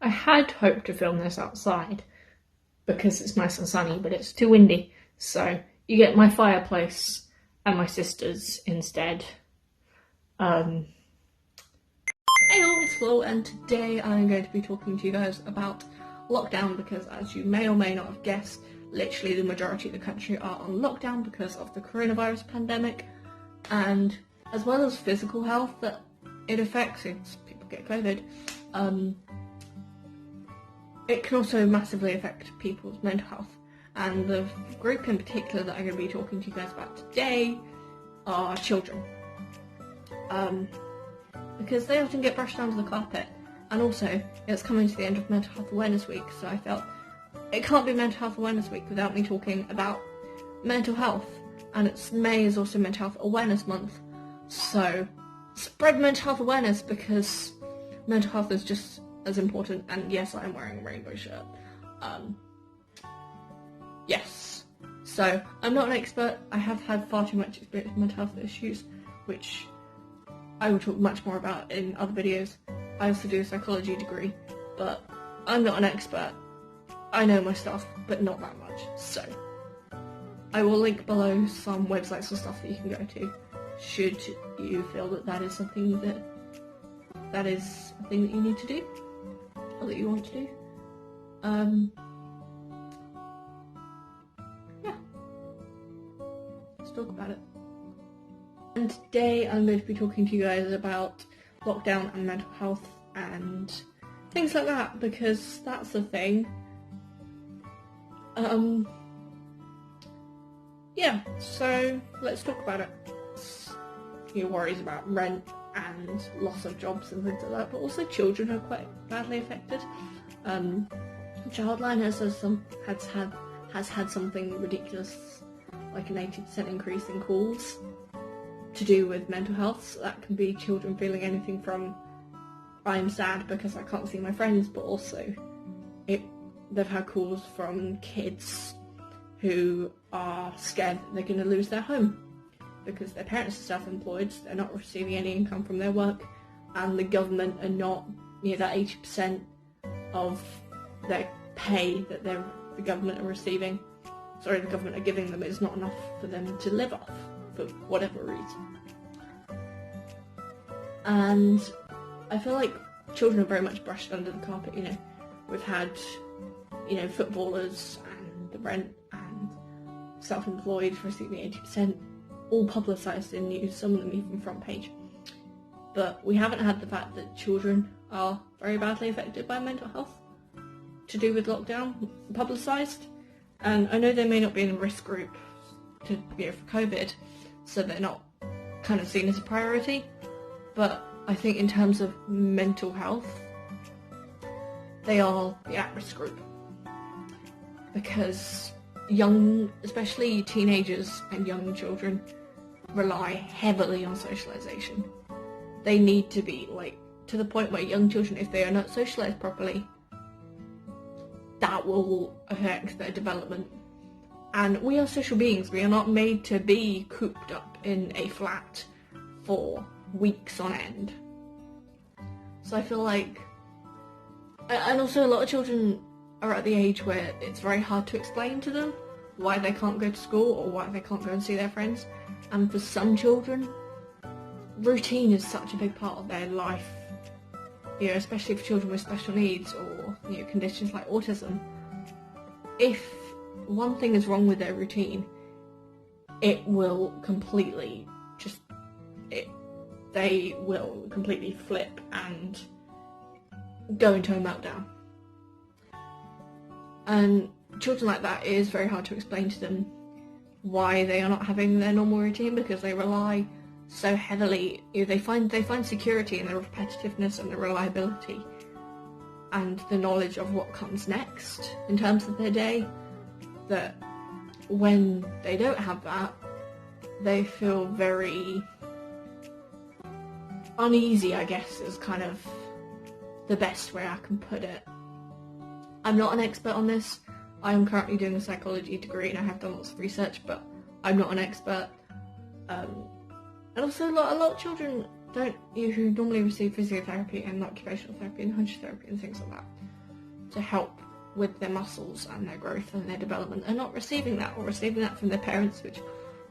had hoped to film this outside because it's nice and sunny, but it's too windy, so you get my fireplace and my sister's instead. Hey all, it's Flo, and today I'm going to be talking to you guys about lockdown because, as you may or may not have guessed, literally the majority of the country are on lockdown because of the coronavirus pandemic, and as well as physical health that it affects, it's people get COVID, it can also massively affect people's mental health. And the group in particular that I'm going to be talking to you guys about today are children. Because they often get brushed under the carpet, and also it's coming to the end of Mental Health Awareness Week, so I felt it can't be Mental Health Awareness Week without me talking about mental health, and May is also Mental Health Awareness Month, so spread mental health awareness because mental health is just as important. And yes, I'm wearing a rainbow shirt. Yes, so I'm not an expert. I have had far too much experience with mental health issues, which I will talk much more about in other videos. I also do a psychology degree, but I'm not an expert. I know my stuff, but not that much. So I will link below some websites and stuff that you can go to, should you feel that that is something that is a thing that you need to do, or that you want to do. Yeah, let's talk about it. And today I'm going to be talking to you guys about lockdown and mental health and things like that, because that's the thing. Yeah, so let's talk about it. Your worries about rent and loss of jobs and things like that, but also children are quite badly affected. Childline has had something ridiculous, like an 80% increase in calls to do with mental health. So that can be children feeling anything from I'm sad because I can't see my friends, but also they've had calls from kids who are scared that they're going to lose their home because their parents are self-employed, so they're not receiving any income from their work, and the government are not, that 80% of their pay that the government are giving them is not enough for them to live off, for whatever reason. And I feel like children are very much brushed under the carpet. We've had footballers and the rent and self-employed receiving 80%, all publicised in news, some of them even front page. But we haven't had the fact that children are very badly affected by mental health to do with lockdown publicised. And I know they may not be in a risk group for COVID, so they're not kind of seen as a priority, but I think in terms of mental health, they are the at-risk group, because especially teenagers and young children, rely heavily on socialisation. They need to be, to the point where young children, if they are not socialised properly, that will affect their development. And we are social beings. We are not made to be cooped up in a flat for weeks on end. So I feel like, and also a lot of children are at the age where it's very hard to explain to them why they can't go to school or why they can't go and see their friends. And for some children, routine is such a big part of their life, especially for children with special needs or conditions like autism. If one thing is wrong with their routine, it will completely they will completely flip and go into a meltdown. And children like that, it is very hard to explain to them why they are not having their normal routine, because they rely so heavily, they find security in the repetitiveness and the reliability and the knowledge of what comes next in terms of their day, that when they don't have that, they feel very uneasy, I guess, is kind of the best way I can put it. I'm not an expert on this. I am currently doing a psychology degree and I have done lots of research, but I'm not an expert. And also a lot of children you normally receive physiotherapy and occupational therapy and hydrotherapy and things like that to help with their muscles and their growth and their development, are not receiving that, or receiving that from their parents, which,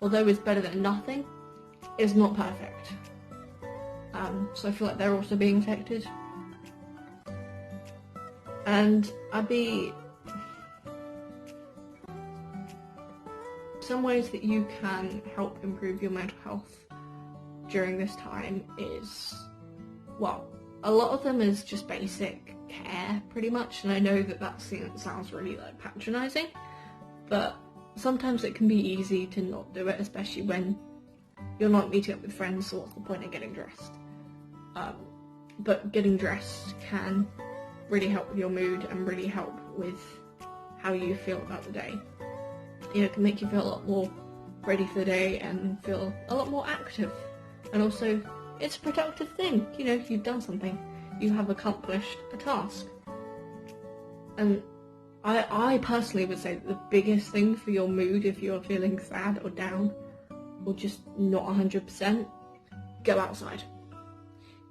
although is better than nothing, is not perfect. So I feel like they're also being affected. And some ways that you can help improve your mental health during this time is, well, a lot of them is just basic care, pretty much, and I know that sounds really like patronising, but sometimes it can be easy to not do it, especially when you're not meeting up with friends, so what's the point of getting dressed? But getting dressed can really help with your mood and really help with how you feel about the day. You know, it can make you feel a lot more ready for the day and feel a lot more active. And also, it's a productive thing. You know, you've done something. You have accomplished a task. And I personally would say that the biggest thing for your mood, if you're feeling sad or down, or just not 100%, go outside.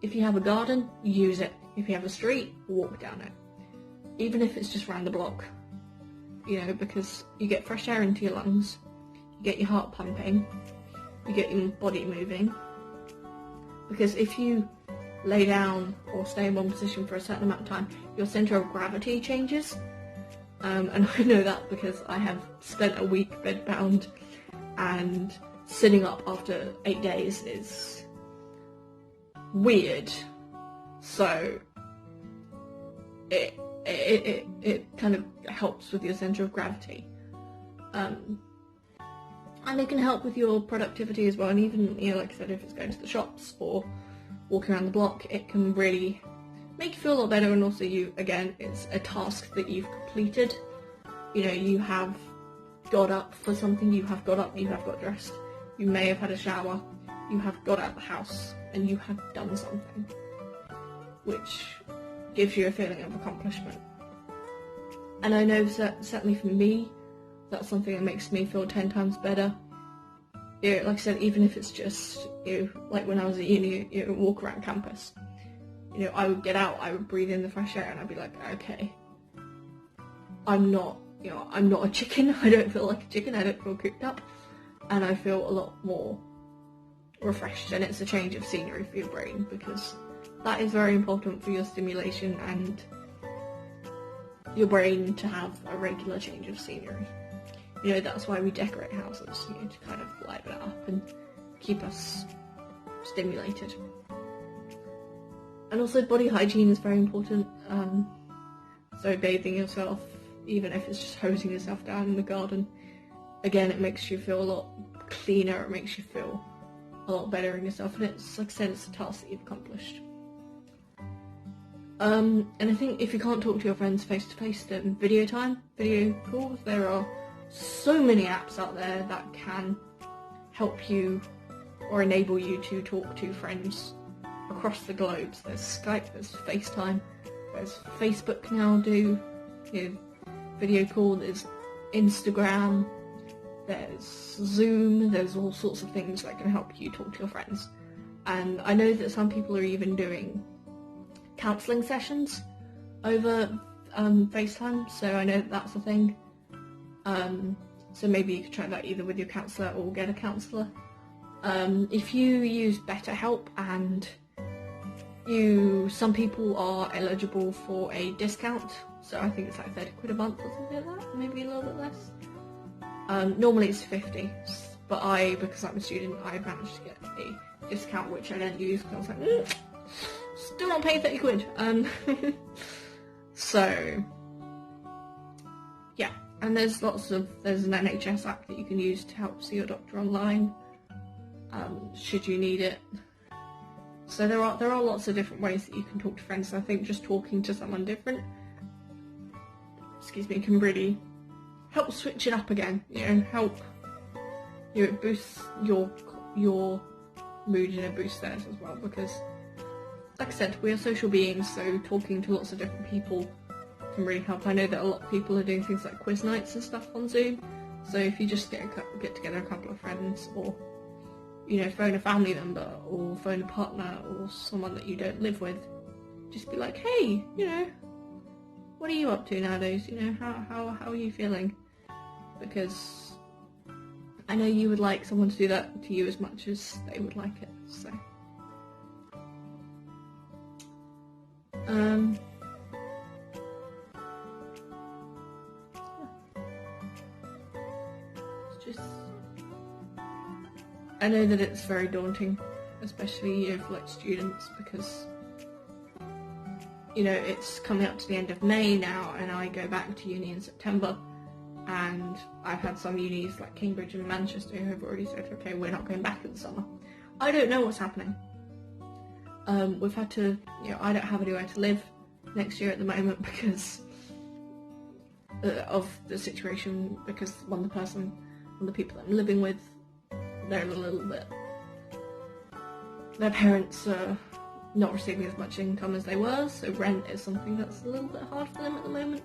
If you have a garden, use it. If you have a street, walk down it. Even if it's just around the block. You know, because you get fresh air into your lungs, you get your heart pumping, you get your body moving. Because if you lay down or stay in one position for a certain amount of time, your centre of gravity changes. And I know that because I have spent a week bedbound, and sitting up after 8 days is weird. So it kind of helps with your centre of gravity. And it can help with your productivity as well, and even, you know, like I said, if it's going to the shops or walking around the block, it can really make you feel a lot better. And also, it's a task that you've completed. You know, you have got up for something, you have got dressed, you may have had a shower, you have got out of the house, and you have done something, which gives you a feeling of accomplishment. And I know that certainly for me, that's something that makes me feel 10 times better. You know, like I said, even if it's just, you know, like when I was at uni, you know, walk around campus, you know, I would get out, I would breathe in the fresh air, and I'd be like, okay, I'm not a chicken, I don't feel like a chicken, I don't feel cooped up, and I feel a lot more refreshed, and it's a change of scenery for your brain, because that is very important for your stimulation and your brain to have a regular change of scenery. You know, that's why we decorate houses, you know, to kind of liven it up and keep us stimulated. And also, body hygiene is very important. So bathing yourself, even if it's just hosing yourself down in the garden, again, it makes you feel a lot cleaner, it makes you feel a lot better in yourself, and it's, like I said, it's a task that you've accomplished. And I think if you can't talk to your friends face to face, then video calls. There are so many apps out there that can help you or enable you to talk to friends across the globe. So there's Skype, there's FaceTime, there's Facebook now do, you know, video call, there's Instagram, there's Zoom, there's all sorts of things that can help you talk to your friends. And I know that some people are even doing counselling sessions over FaceTime, so I know that's a thing. So maybe you could try that either with your counsellor or get a counsellor. If you use BetterHelp, and some people are eligible for a discount, so I think it's like 30 quid a month or something like that, maybe a little bit less. Normally it's 50, but because I'm a student, I managed to get a discount, which I didn't use because I was like, still not paying 30 quid. So yeah, and there's an NHS app that you can use to help see your doctor online, should you need it. So there are lots of different ways that you can talk to friends. I think just talking to someone different, can really help switch it up again. You know, help it boosts your mood and it boosts theirs as well, because like I said, we are social beings, so talking to lots of different people can really help. I know that a lot of people are doing things like quiz nights and stuff on Zoom, so if you just get together a couple of friends, or you know, phone a family member or phone a partner or someone that you don't live with. Just be like, hey, you know, what are you up to nowadays? You know, how are you feeling? Because I know you would like someone to do that to you as much as they would like it, so. It's just, I know that it's very daunting, especially, you know, for like students, because, you know, it's coming up to the end of May now, and I go back to uni in September, and I've had some unis like Cambridge and Manchester who have already said, okay, we're not going back in the summer. I don't know what's happening. We've had to, you know, I don't have anywhere to live next year at the moment because of the situation, because one of the people that I'm living with, they're a little bit, their parents are not receiving as much income as they were, so rent is something that's a little bit hard for them at the moment.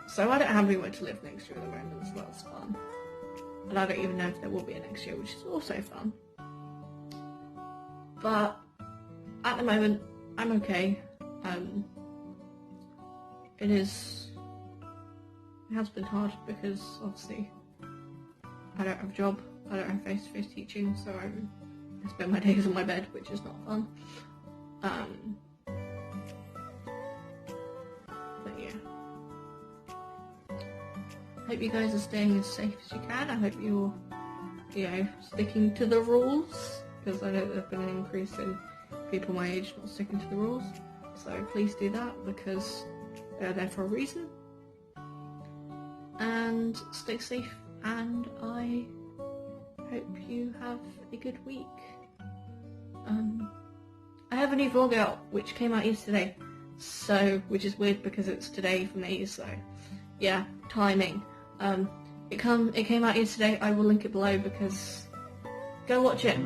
So I don't have anywhere to live next year at the moment, so that's fun. And I don't even know if there will be a next year, which is also fun. But at the moment, I'm okay. It has been hard because obviously I don't have a job, I don't have face-to-face teaching, so I spend my days on my bed, which is not fun. But yeah. Hope you guys are staying as safe as you can. I hope you're, you know, sticking to the rules, because I know there's been an increase in people my age not sticking to the rules. So please do that, because they're there for a reason. And stay safe, and I hope you have a good week. I have a new vlog out, which came out yesterday, so, which is weird because it's today for me, so yeah, timing. It came out yesterday. I will link it below, because go watch it.